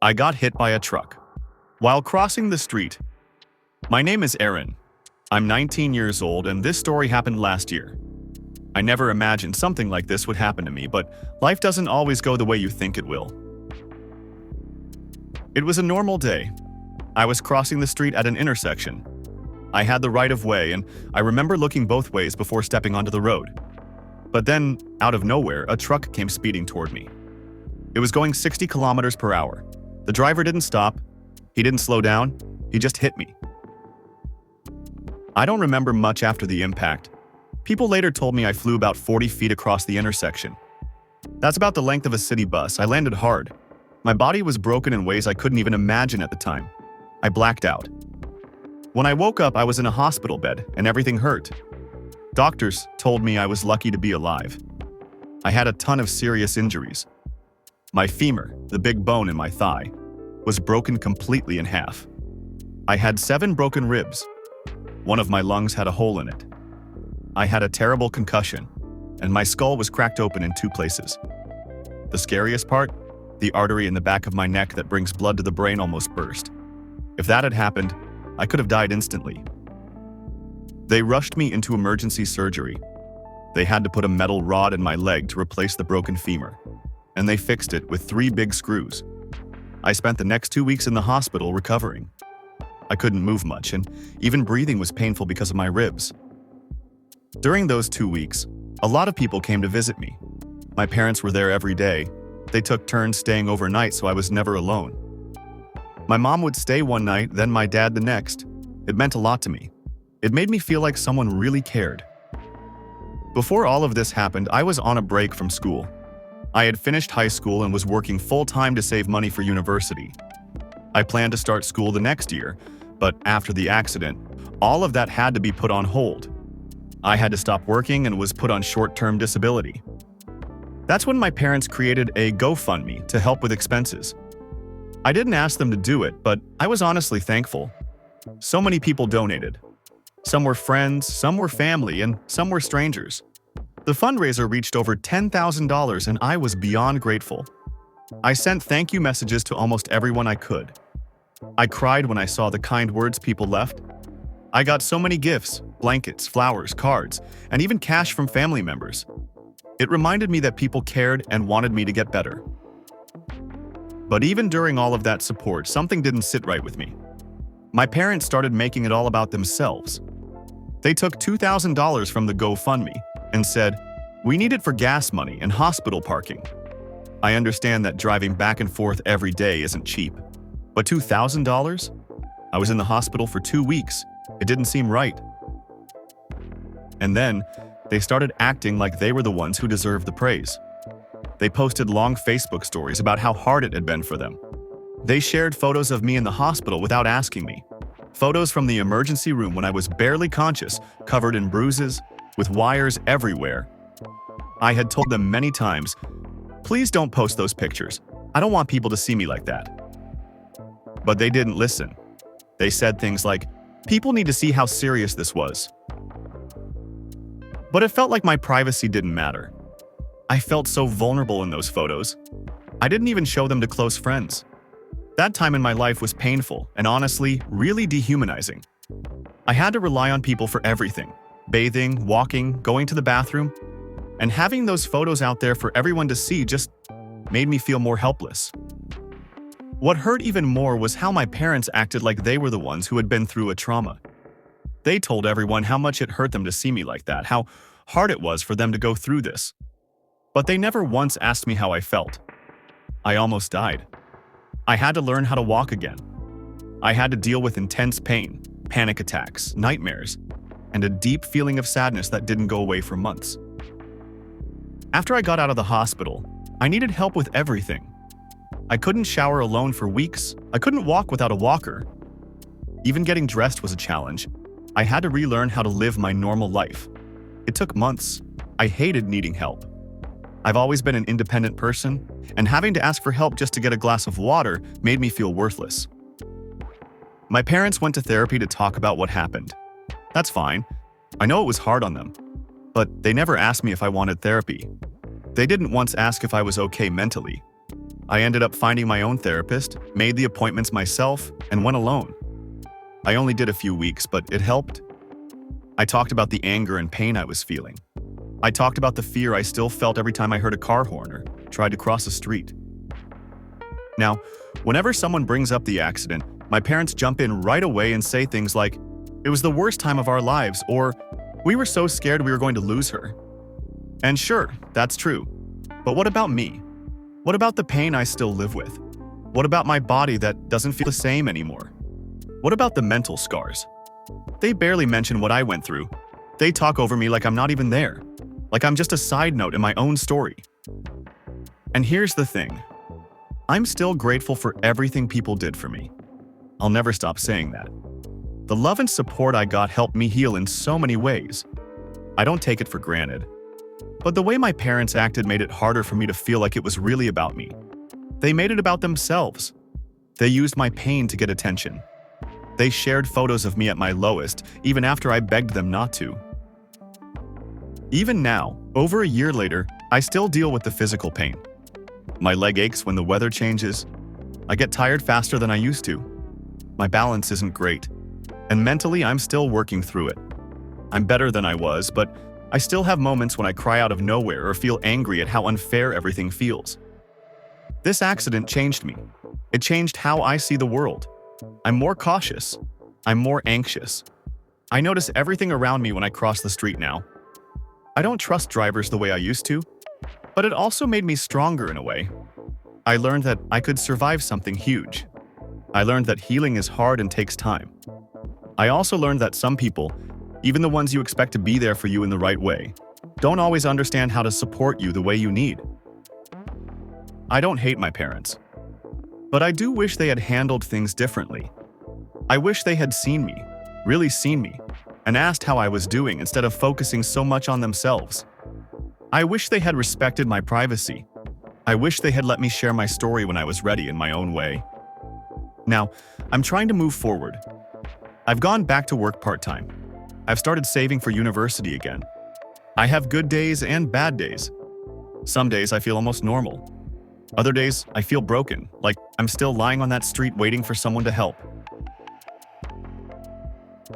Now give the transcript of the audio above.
I got hit by a truck. While crossing the street. My name is Aaron. I'm 19 years old and this story happened last year. I never imagined something like this would happen to me, but life doesn't always go the way you think it will. It was a normal day. I was crossing the street at an intersection. I had the right of way and I remember looking both ways before stepping onto the road. But then, out of nowhere, a truck came speeding toward me. It was going 60 kilometers per hour. The driver didn't stop. He didn't slow down. He just hit me. I don't remember much after the impact. People later told me I flew about 40 feet across the intersection. That's about the length of a city bus. I landed hard. My body was broken in ways I couldn't even imagine at the time. I blacked out. When I woke up, I was in a hospital bed and everything hurt. Doctors told me I was lucky to be alive. I had a ton of serious injuries. My femur, the big bone in my thigh, was broken completely in half. I had 7 broken ribs. One of my lungs had a hole in it. I had a terrible concussion, and my skull was cracked open in 2 places. The scariest part? The artery in the back of my neck that brings blood to the brain almost burst. If that had happened, I could have died instantly. They rushed me into emergency surgery. They had to put a metal rod in my leg to replace the broken femur, and they fixed it with 3 big screws. I spent the next 2 weeks in the hospital recovering. I couldn't move much, and even breathing was painful because of my ribs. During those 2 weeks, a lot of people came to visit me. My parents were there every day. They took turns staying overnight, so I was never alone. My mom would stay one night, then my dad the next. It meant a lot to me. It made me feel like someone really cared. Before all of this happened, I was on a break from school. I had finished high school and was working full-time to save money for university. I planned to start school the next year, but after the accident, all of that had to be put on hold. I had to stop working and was put on short-term disability. That's when my parents created a GoFundMe to help with expenses. I didn't ask them to do it, but I was honestly thankful. So many people donated. Some were friends, some were family, and some were strangers. The fundraiser reached over $10,000 and I was beyond grateful. I sent thank you messages to almost everyone I could. I cried when I saw the kind words people left. I got so many gifts, blankets, flowers, cards, and even cash from family members. It reminded me that people cared and wanted me to get better. But even during all of that support, something didn't sit right with me. My parents started making it all about themselves. They took $2,000 from the GoFundMe and said, "We need it for gas money and hospital parking." I understand that driving back and forth every day isn't cheap, but $2,000? I was in the hospital for 2 weeks. It didn't seem right. And then, they started acting like they were the ones who deserved the praise. They posted long Facebook stories about how hard it had been for them. They shared photos of me in the hospital without asking me. Photos from the emergency room when I was barely conscious, covered in bruises, with wires everywhere. I had told them many times, "Please don't post those pictures. I don't want people to see me like that." But they didn't listen. They said things like, "People need to see how serious this was." But it felt like my privacy didn't matter. I felt so vulnerable in those photos. I didn't even show them to close friends. That time in my life was painful and honestly, really dehumanizing. I had to rely on people for everything: bathing, walking, going to the bathroom. And having those photos out there for everyone to see just made me feel more helpless. What hurt even more was how my parents acted like they were the ones who had been through a trauma. They told everyone how much it hurt them to see me like that, how hard it was for them to go through this. But they never once asked me how I felt. I almost died. I had to learn how to walk again. I had to deal with intense pain, panic attacks, nightmares, and a deep feeling of sadness that didn't go away for months. After I got out of the hospital, I needed help with everything. I couldn't shower alone for weeks. I couldn't walk without a walker. Even getting dressed was a challenge. I had to relearn how to live my normal life. It took months. I hated needing help. I've always been an independent person, and having to ask for help just to get a glass of water made me feel worthless. My parents went to therapy to talk about what happened. That's fine. I know it was hard on them. But they never asked me if I wanted therapy. They didn't once ask if I was okay mentally. I ended up finding my own therapist, made the appointments myself, and went alone. I only did a few weeks, but it helped. I talked about the anger and pain I was feeling. I talked about the fear I still felt every time I heard a car horn or tried to cross a street. Now, whenever someone brings up the accident, my parents jump in right away and say things like, "It was the worst time of our lives," or "We were so scared we were going to lose her." And sure, that's true. But what about me? What about the pain I still live with? What about my body that doesn't feel the same anymore? What about the mental scars? They barely mention what I went through. They talk over me like I'm not even there, like I'm just a side note in my own story. And here's the thing. I'm still grateful for everything people did for me. I'll never stop saying that. The love and support I got helped me heal in so many ways. I don't take it for granted. But the way my parents acted made it harder for me to feel like it was really about me. They made it about themselves. They used my pain to get attention. They shared photos of me at my lowest, even after I begged them not to. Even now, over a year later, I still deal with the physical pain. My leg aches when the weather changes. I get tired faster than I used to. My balance isn't great. And mentally, I'm still working through it. I'm better than I was, but I still have moments when I cry out of nowhere or feel angry at how unfair everything feels. This accident changed me. It changed how I see the world. I'm more cautious. I'm more anxious. I notice everything around me when I cross the street now. I don't trust drivers the way I used to, but it also made me stronger in a way. I learned that I could survive something huge. I learned that healing is hard and takes time. I also learned that some people, even the ones you expect to be there for you in the right way, don't always understand how to support you the way you need. I don't hate my parents, but I do wish they had handled things differently. I wish they had seen me, really seen me, and asked how I was doing instead of focusing so much on themselves. I wish they had respected my privacy. I wish they had let me share my story when I was ready in my own way. Now, I'm trying to move forward. I've gone back to work part-time. I've started saving for university again. I have good days and bad days. Some days I feel almost normal. Other days I feel broken, like I'm still lying on that street waiting for someone to help.